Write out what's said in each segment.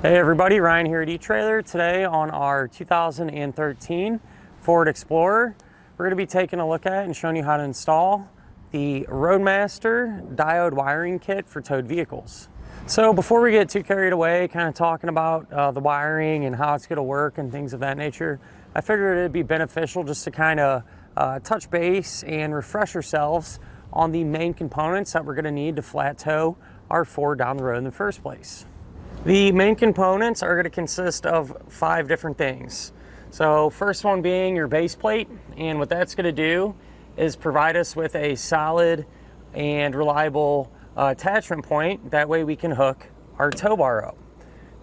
Hey everybody, Ryan here at eTrailer. Today on our 2013 Ford Explorer, we're going to be taking a look at and showing you how to install the Roadmaster Diode Wiring Kit for towed vehicles. So before we get too carried away, kind of talking about the wiring and how it's going to work and things of that nature, I figured it'd be beneficial just to kind of touch base and refresh ourselves on the main components that we're going to need to flat tow our Ford down the road in the first place. The main components are going to consist of 5 different things. So first one being your base plate, and what that's going to do is provide us with a solid and reliable attachment point. That way we can hook our tow bar up.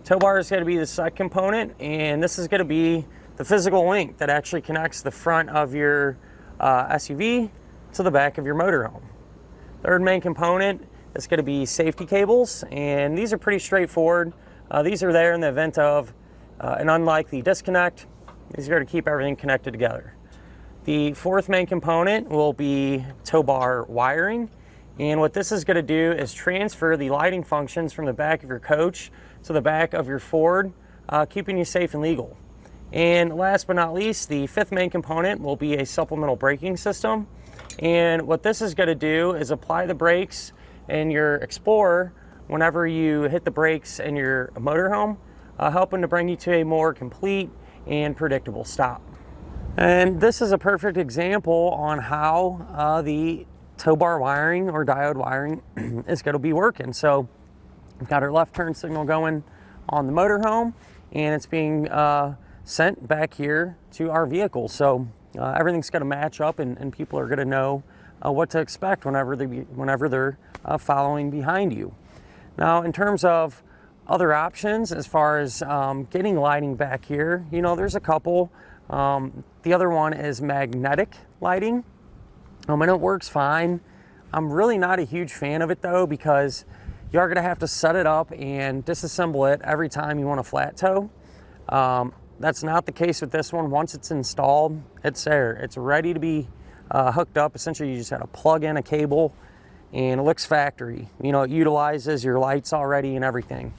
Tow bar is going to be the second component, and this is going to be the physical link that actually connects the front of your SUV to the back of your motorhome. Third main component, it's going to be safety cables, and these are pretty straightforward. These are there in the event of an unlikely disconnect. These are going to keep everything connected together. The fourth main component will be tow bar wiring, and what this is going to do is transfer the lighting functions from the back of your coach to the back of your Ford, keeping you safe and legal. And last but not least, the fifth main component will be a supplemental braking system, and what this is going to do is apply the brakes in your Explorer whenever you hit the brakes in your motorhome, helping to bring you to a more complete and predictable stop. And this is a perfect example on how the tow bar wiring or diode wiring is going to be working. So we've got our left turn signal going on the motorhome, and it's being sent back here to our vehicle. So everything's going to match up, and people are going to know what to expect whenever they're following behind you. Now, in terms of other options, as far as getting lighting back here, you know, there's a couple. The other one is magnetic lighting, and it works fine. I'm really not a huge fan of it though, because you are going to have to set it up and disassemble it every time you want to flat tow. That's not the case with this one. Once it's installed, it's there. It's ready to be hooked up. Essentially, you just have to plug in a cable, and it looks factory. You know, it utilizes your lights already and everything.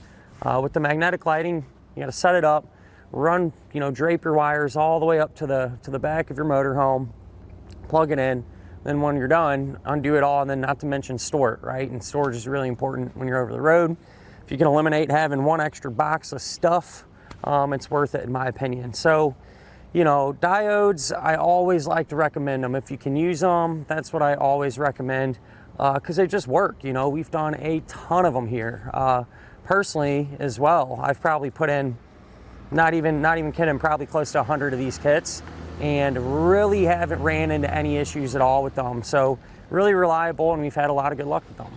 With the magnetic lighting, you got to set it up, run, you know, drape your wires all the way up to the back of your motorhome, plug it in. Then when you're done, undo it all, and then not to mention store it, right? And storage is really important when you're over the road. If you can eliminate having one extra box of stuff, it's worth it in my opinion. So, you know, diodes, I always like to recommend them. If you can use them, that's what I always recommend, because they just work. You know, we've done a ton of them here. Personally as well, I've probably put in, not even kidding, probably close to 100 of these kits, and really haven't ran into any issues at all with them. So really reliable, and we've had a lot of good luck with them.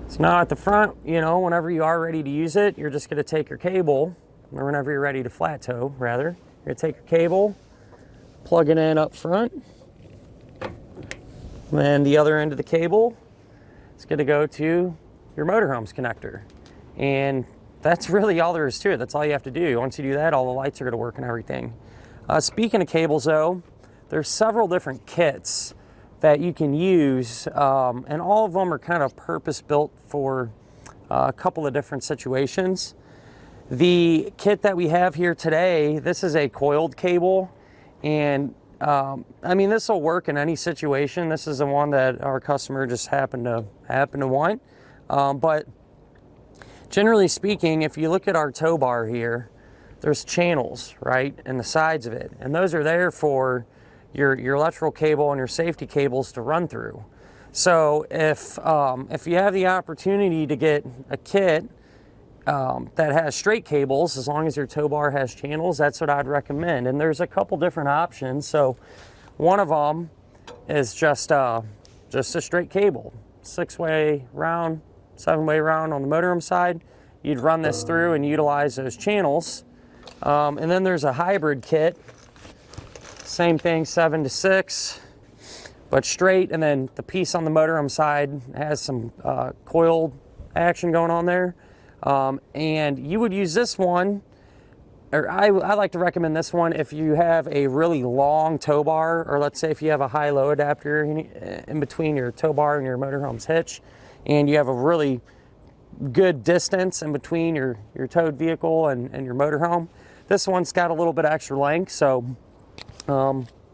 So now at the front, you know, whenever you are ready to use it, you're just going to take your cable, or whenever you're ready to flat tow, rather, you're going to take your cable, plug it in up front, then the other end of the cable is going to go to your motorhome's connector. And that's really all there is to it. That's all you have to do. Once you do that, all the lights are going to work and everything. Speaking of cables though, there's several different kits that you can use, and all of them are kind of purpose built for a couple of different situations. The kit that we have here today, this is a coiled cable, and I mean, this will work in any situation. This is the one that our customer just happened to want. But generally speaking, if you look at our tow bar here, there's channels, right, in the sides of it, and those are there for your electrical cable and your safety cables to run through. So if you have the opportunity to get a kit that has straight cables, as long as your tow bar has channels, that's what I'd recommend. And there's a couple different options. So one of them is just a straight cable, 6-way round, 7-way round on the motorhome side. You'd run this through and utilize those channels. And then there's a hybrid kit, same thing, 7 to 6, but straight. And then the piece on the motorhome side has some coiled action going on there. And you would use this one, or I like to recommend this one if you have a really long tow bar, or let's say if you have a high-low adapter in between your tow bar and your motorhome's hitch, and you have a really good distance in between your towed vehicle and your motorhome. This one's got a little bit of extra length, so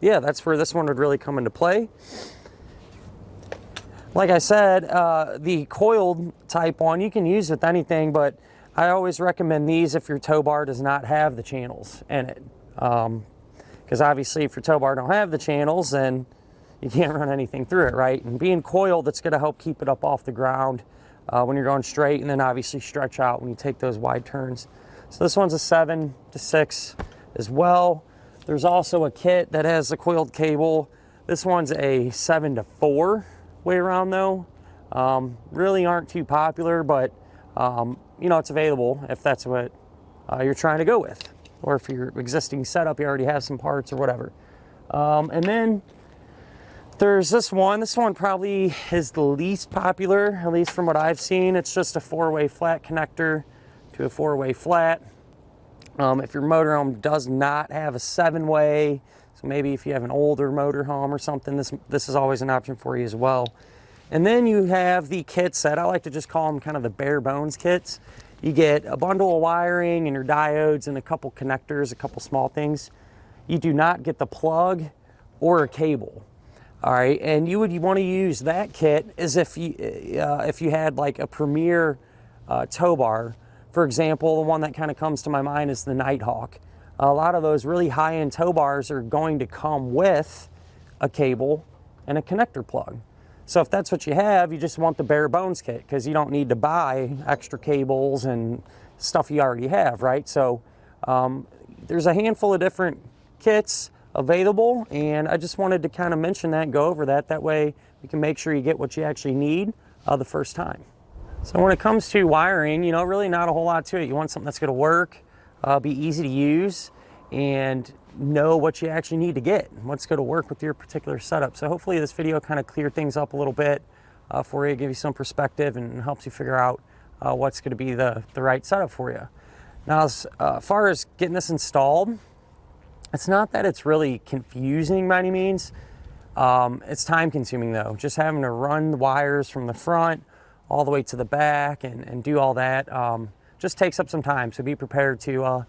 yeah, that's where this one would really come into play. Like I said, the coiled type one, you can use with anything, but I always recommend these if your tow bar does not have the channels in it. Because obviously if your tow bar don't have the channels, then you can't run anything through it, right? And being coiled, it's gonna help keep it up off the ground when you're going straight, and then obviously stretch out when you take those wide turns. So this one's a 7 to 6 as well. There's also a kit that has a coiled cable. This one's a 7 to 4 way around though. Really aren't too popular, but you know, it's available if that's what you're trying to go with, or if your existing setup, you already have some parts or whatever. And then there's this one. This one probably is the least popular, at least from what I've seen. It's just a 4-way flat connector to a 4-way flat. If your motorhome does not have a 7-way, so maybe if you have an older motorhome or something, this is always an option for you as well. And then you have the kits that I like to just call them kind of the bare bones kits. You get a bundle of wiring and your diodes and a couple connectors, a couple small things. You do not get the plug or a cable. All right, and you want to use that kit as if you had like a Premier tow bar. For example, the one that kind of comes to my mind is the Nighthawk. A lot of those really high-end tow bars are going to come with a cable and a connector plug. So if that's what you have, you just want the bare bones kit, because you don't need to buy extra cables and stuff you already have, right? So there's a handful of different kits available, and I just wanted to kind of mention that and go over that. That way you can make sure you get what you actually need the first time. So when it comes to wiring, you know, really not a whole lot to it. You want something that's going to work, be easy to use, and know what you actually need to get, what's going to work with your particular setup. So hopefully this video kind of cleared things up a little bit for you, give you some perspective, and helps you figure out what's going to be the right setup for you. Now, as far as getting this installed, it's not that it's really confusing by any means. It's time consuming though. Just having to run the wires from the front all the way to the back and do all that just takes up some time. So be prepared to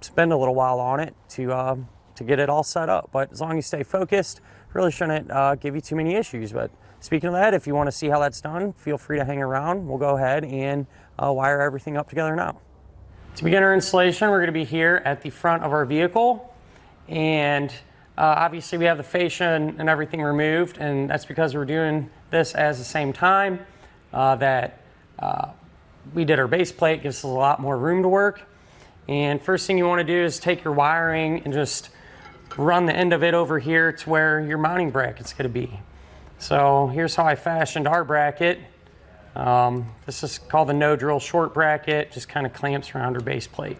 spend a little while on it to get it all set up. But as long as you stay focused, really shouldn't give you too many issues. But speaking of that, if you want to see how that's done, feel free to hang around. We'll go ahead and wire everything up together now. To begin our installation, we're going to be here at the front of our vehicle, and obviously we have the fascia and everything removed, and that's because we're doing this at the same time that we did our base plate. Gives us a lot more room to work. And first thing you want to do is take your wiring and just run the end of it over here to where your mounting bracket's going to be. So here's how I fashioned our bracket. This is called the no drill short bracket, just kind of clamps around our base plate.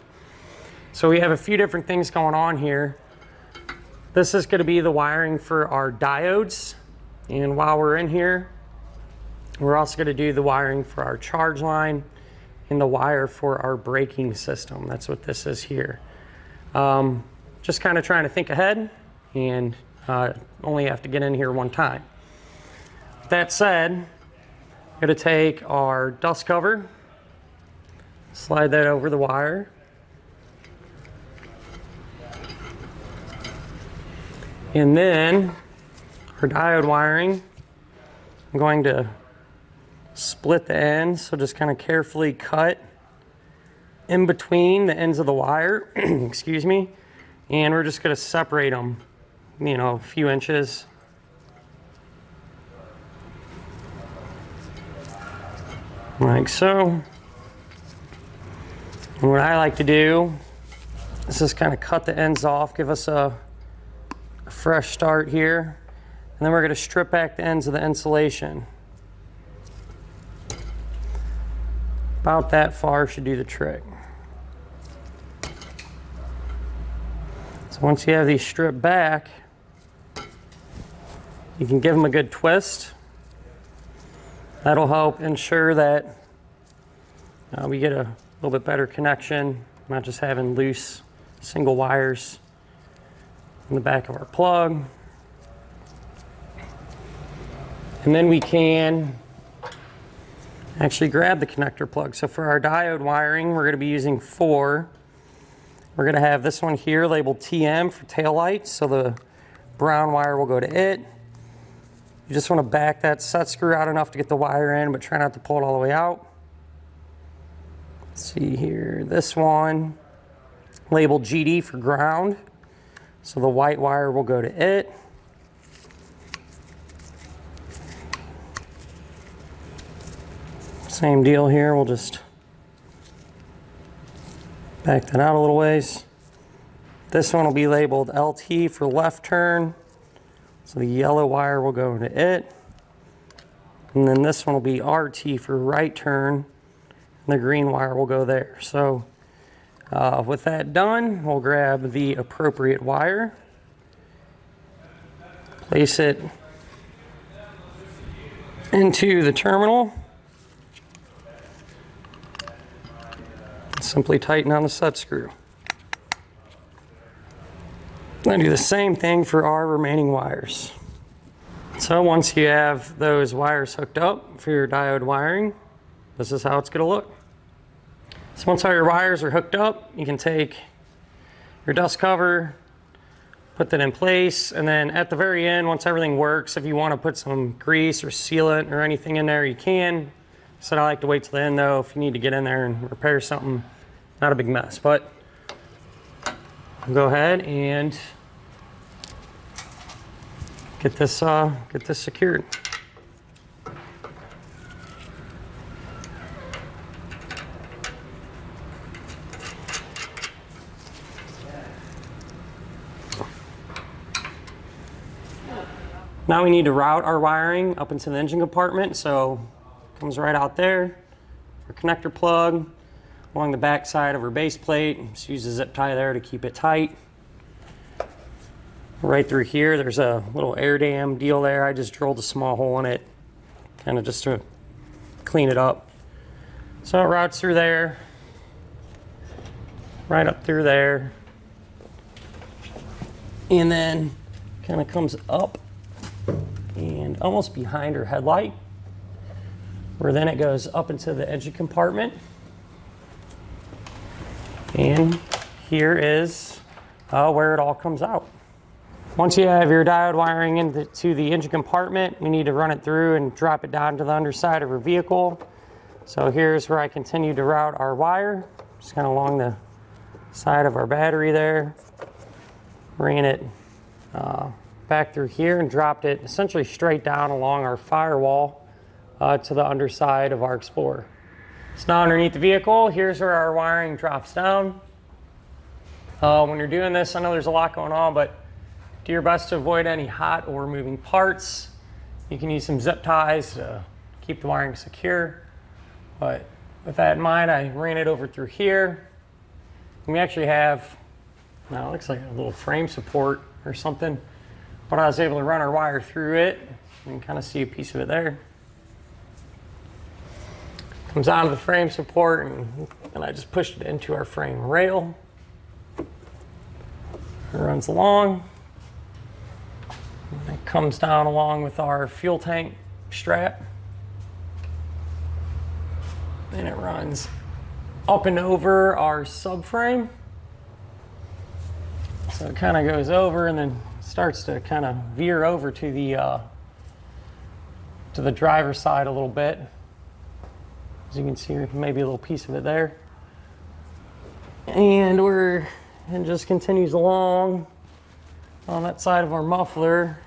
So we have a few different things going on here. This is going to be the wiring for our diodes, and while we're in here, we're also going to do the wiring for our charge line and the wire for our braking system. That's what this is here. Just kind of trying to think ahead, and only have to get in here one time. With that said, I'm going to take our dust cover, slide that over the wire, and then our diode wiring, I'm going to split the ends, so just kind of carefully cut in between the ends of the wire, excuse me, and we're just going to separate them, you know, a few inches. Like so. And what I like to do is just kind of cut the ends off, give us a fresh start here, and then we're going to strip back the ends of the insulation. About that far should do the trick. So once you have these stripped back, you can give them a good twist. That'll help ensure that we get a little bit better connection, not just having loose single wires in the back of our plug. And then we can actually grab the connector plug. So for our diode wiring, we're going to be using 4. We're going to have this one here labeled TM for taillight, so the brown wire will go to it. You just want to back that set screw out enough to get the wire in, but try not to pull it all the way out. Let's see here, this one labeled GD for ground, so the white wire will go to it. Same deal here, we'll just back that out a little ways. This one will be labeled LT for left turn, so the yellow wire will go to it. And then this one will be RT for right turn, and the green wire will go there. So with that done, we'll grab the appropriate wire, place it into the terminal, simply tighten on the set screw. Then do the same thing for our remaining wires. So once you have those wires hooked up for your diode wiring, this is how it's going to look. So once all your wires are hooked up, you can take your dust cover, put that in place, and then at the very end, once everything works, if you want to put some grease or sealant or anything in there, you can. So I like to wait till the end though, if you need to get in there and repair something. Not a big mess, but go ahead and get this secured. Now we need to route our wiring up into the engine compartment, so it comes right out there. Our connector plug along the back side of our base plate. Just use a zip tie there to keep it tight. Right through here, there's a little air dam deal there. I just drilled a small hole in it, kind of just to clean it up. So it routes through there, right up through there, and then kind of comes up and almost behind her headlight, where then it goes up into the engine compartment. And here is where it all comes out. Once you have your diode wiring into the engine compartment, we need to run it through and drop it down to the underside of our vehicle. So here's where I continue to route our wire, just kind of along the side of our battery there. Ran it back through here and dropped it essentially straight down along our firewall to the underside of our Explorer. So now underneath the vehicle, here's where our wiring drops down. When you're doing this, I know there's a lot going on, but do your best to avoid any hot or moving parts. You can use some zip ties to keep the wiring secure. But with that in mind, I ran it over through here. And we actually have, now it looks like a little frame support or something, but I was able to run our wire through it. You can kind of see a piece of it there. Comes out of the frame support, and I just pushed it into our frame rail. It runs along. And it comes down along with our fuel tank strap. And it runs up and over our subframe. So it kind of goes over and then starts to kind of veer over to the driver's side a little bit. As you can see, maybe a little piece of it there. And it just continues along on that side of our muffler.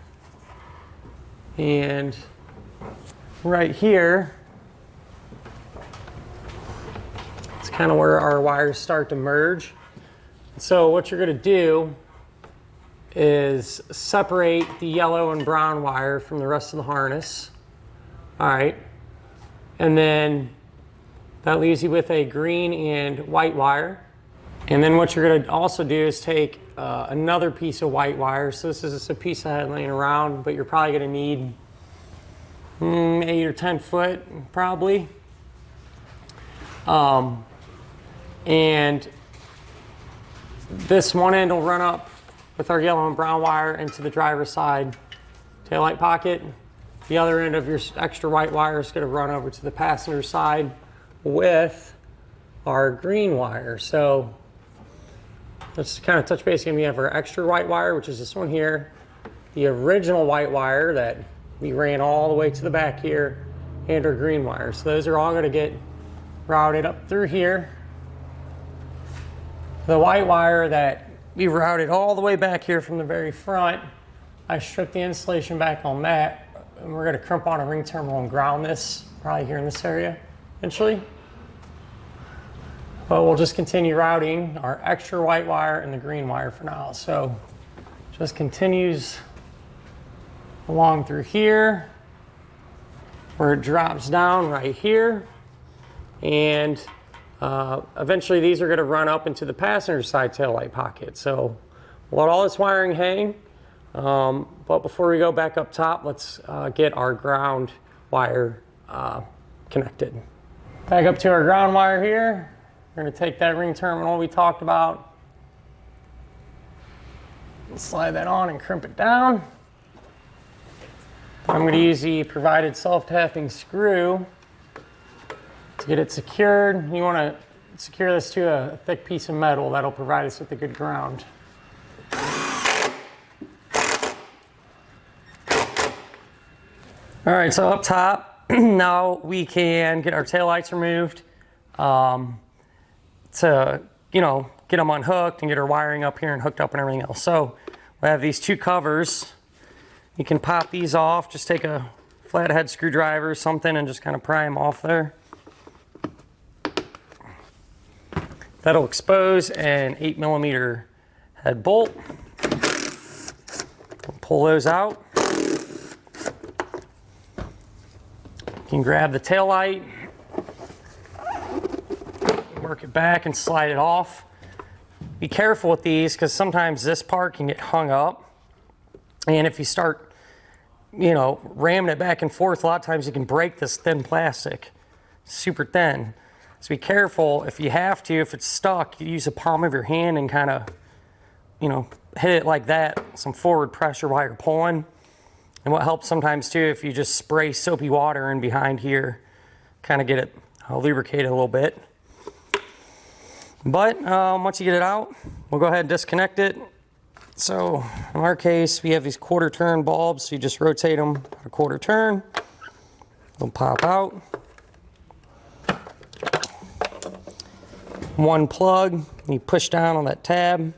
And right here, it's kind of where our wires start to merge. So what you're going to do is separate the yellow and brown wire from the rest of the harness. All right. And then that leaves you with a green and white wire. And then what you're going to also do is take another piece of white wire. So this is just a piece I had laying around, but you're probably going to need 8 or 10 foot, probably. And this one end will run up with our yellow and brown wire into the driver's side taillight pocket. The other end of your extra white wire is going to run over to the passenger side with our green wire. So let's kind of touch base again. We have our extra white wire, which is this one here, the original white wire that we ran all the way to the back here, and our green wire. So those are all going to get routed up through here. The white wire that we routed all the way back here from the very front, I stripped the insulation back on that, and we're going to crimp on a ring terminal and ground this probably here in this area eventually. But we'll just continue routing our extra white wire and the green wire for now. So just continues along through here where it drops down right here. And eventually these are going to run up into the passenger side taillight pocket. So we'll let all this wiring hang. But before we go back up top, let's get our ground wire connected. Back up to our ground wire here. We're going to take that ring terminal we talked about, slide that on and crimp it down. I'm going to use the provided self-tapping screw to get it secured. You want to secure this to a thick piece of metal. That'll provide us with a good ground. All right, so up top, now we can get our taillights removed. To, you know, get them unhooked and get our wiring up here and hooked up and everything else. So we have these two covers. You can pop these off, just take a flathead screwdriver or something and just kind of pry them off there. That'll expose an 8mm head bolt. We'll pull those out. You can grab the taillight, work it back and slide it off. Be careful with these because sometimes this part can get hung up, and if you start, you know, ramming it back and forth, a lot of times you can break this thin plastic, super thin. So be careful. If you have to, if it's stuck, you use the palm of your hand and kind of, you know, hit it like that, some forward pressure while you're pulling. And what helps sometimes too, if you just spray soapy water in behind here, kind of get it lubricated a little bit. But once you get it out, we'll go ahead and disconnect it. So in our case, we have these quarter turn bulbs. So you just rotate them a quarter turn. They'll pop out. One plug, you push down on that tab,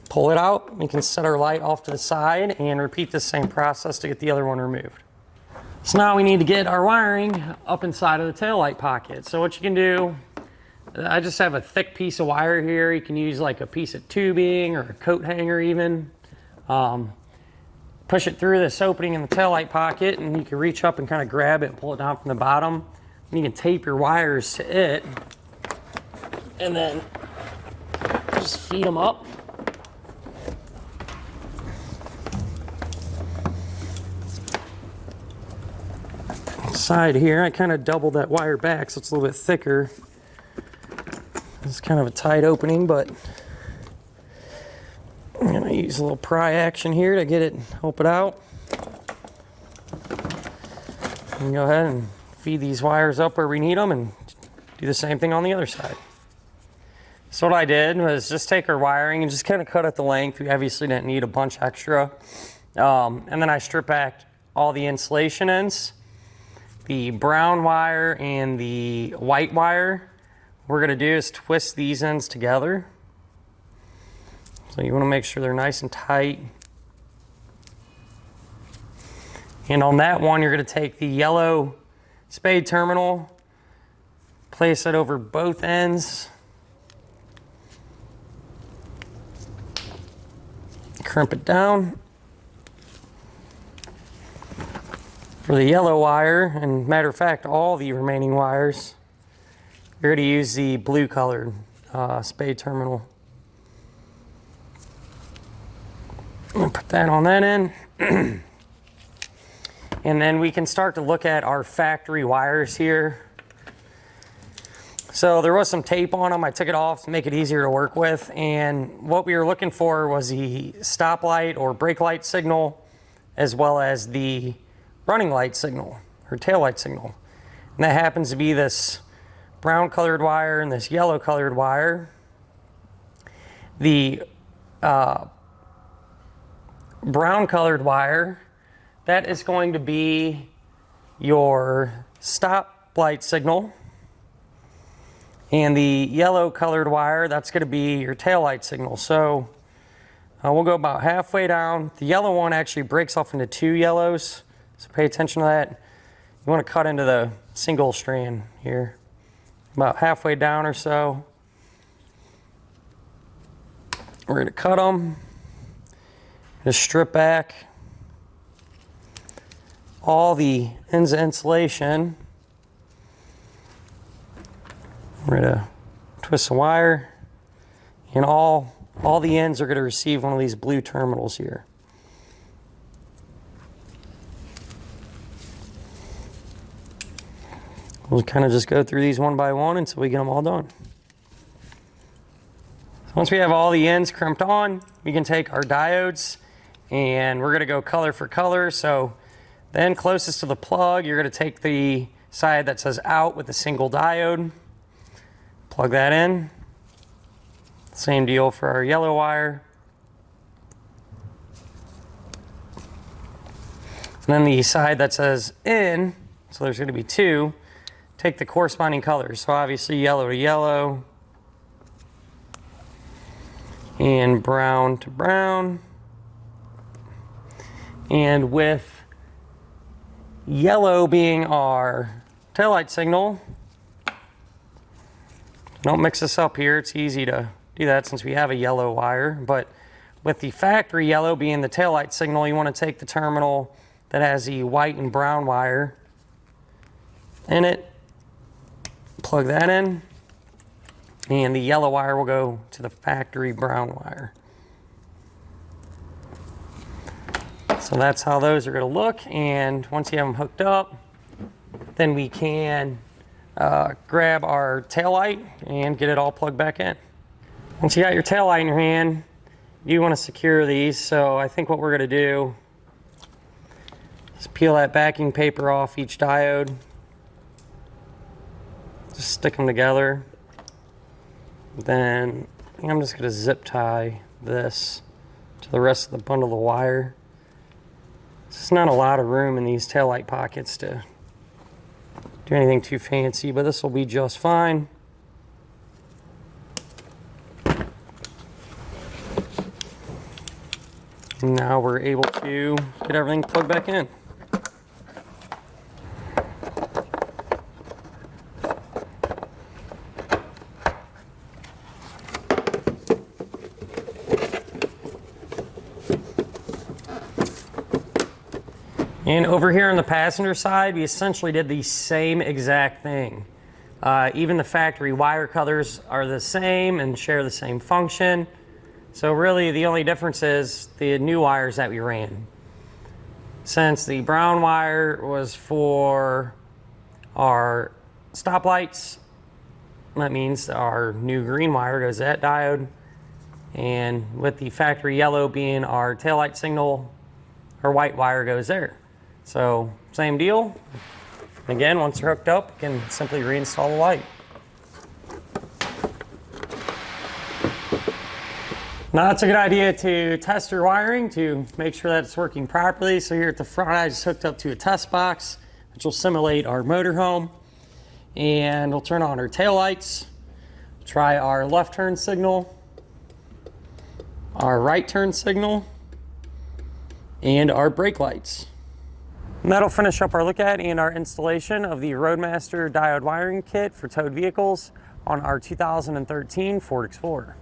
pull it out. You can set our light off to the side and repeat the same process to get the other one removed. So now we need to get our wiring up inside of the taillight pocket. So what you can do, I just have a thick piece of wire here. You can use like a piece of tubing or a coat hanger even. Push it through this opening in the taillight pocket and you can reach up and kind of grab it and pull it down from the bottom. And you can tape your wires to it and then just feed them up. Side here, I kind of doubled that wire back so it's a little bit thicker. It's kind of a tight opening, but I'm going to use a little pry action here to get it, help it out. And go ahead and feed these wires up where we need them and do the same thing on the other side. So what I did was just take our wiring and just kind of cut at the length. We obviously didn't need a bunch extra. And then I stripped back all the insulation ends. The brown wire and the white wire, what we're going to do is twist these ends together. So you want to make sure they're nice and tight. And on that one, you're going to take the yellow spade terminal, place it over both ends, crimp it down. For the yellow wire, and matter of fact, all the remaining wires, you're going to use the blue colored spade terminal. I'll put that on that end. And then we can start to look at our factory wires here. So there was some tape on them. I took it off to make it easier to work with. And what we were looking for was the stoplight or brake light signal, as well as the running light signal or tail light signal. And that happens to be this brown colored wire and this yellow colored wire. The brown colored wire, that is going to be your stop light signal. And the yellow colored wire, that's going to be your tail light signal. So we'll go about halfway down. The yellow one actually breaks off into two yellows, so pay attention to that. You want to cut into the single strand here, about halfway down or so. We're going to cut them, just strip back all the ends of insulation. We're going to twist the wire, and all the ends are going to receive one of these blue terminals here. We'll kind of just go through these one by one until we get them all done. So once we have all the ends crimped on, we can take our diodes and we're going to go color for color. So the end closest to the plug, you're going to take the side that says out with a single diode. Plug that in. Same deal for our yellow wire. And then the side that says in, so there's going to be two, take the corresponding colors. So obviously yellow to yellow and brown to brown. And with yellow being our taillight signal, don't mix this up here, it's easy to do that since we have a yellow wire, but with the factory yellow being the taillight signal, you want to take the terminal that has the white and brown wire in it, plug that in, and the yellow wire will go to the factory brown wire. So that's how those are going to look, and once you have them hooked up, then we can grab our taillight and get it all plugged back in. Once you got your taillight in your hand, you want to secure these. So I think what we're going to do is peel that backing paper off each diode. Just stick them together. Then I think I'm just going to zip tie this to the rest of the bundle of wire. There's not a lot of room in these taillight pockets to do anything too fancy, but this will be just fine. Now we're able to get everything plugged back in. And over here on the passenger side, we essentially did the same exact thing. Even the factory wire colors are the same and share the same function. So really the only difference is the new wires that we ran. Since the brown wire was for our stoplights, that means our new green wire goes to that diode. And with the factory yellow being our taillight signal, our white wire goes there. So same deal. Again, once you're hooked up, you can simply reinstall the light. Now it's a good idea to test your wiring to make sure that it's working properly. So here at the front, I just hooked up to a test box, which will simulate our motorhome. And we'll turn on our taillights, try our left turn signal, our right turn signal, and our brake lights. And that'll finish up our look at and our installation of the Roadmaster Diode Wiring Kit for towed vehicles on our 2013 Ford Explorer.